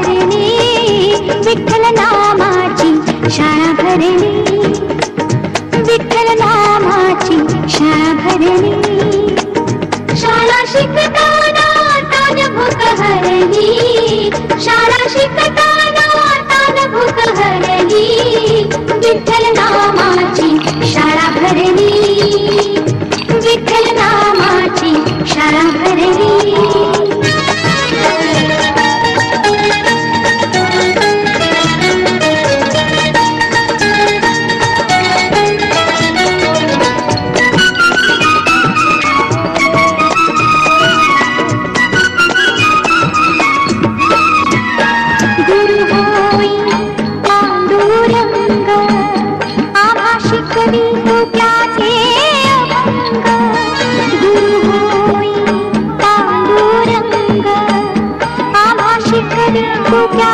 भरली, विठ्ठल नामाची शाळा भरली, विठ्ठल नामाची शाळा भरली. शाळा शिकताना तान भूक हरली, शाळा शिकताना तान भूक हरली, विठ्ठल नामाची शाळा भरली, विठ्ठल नामाची शाळा भरली. क्या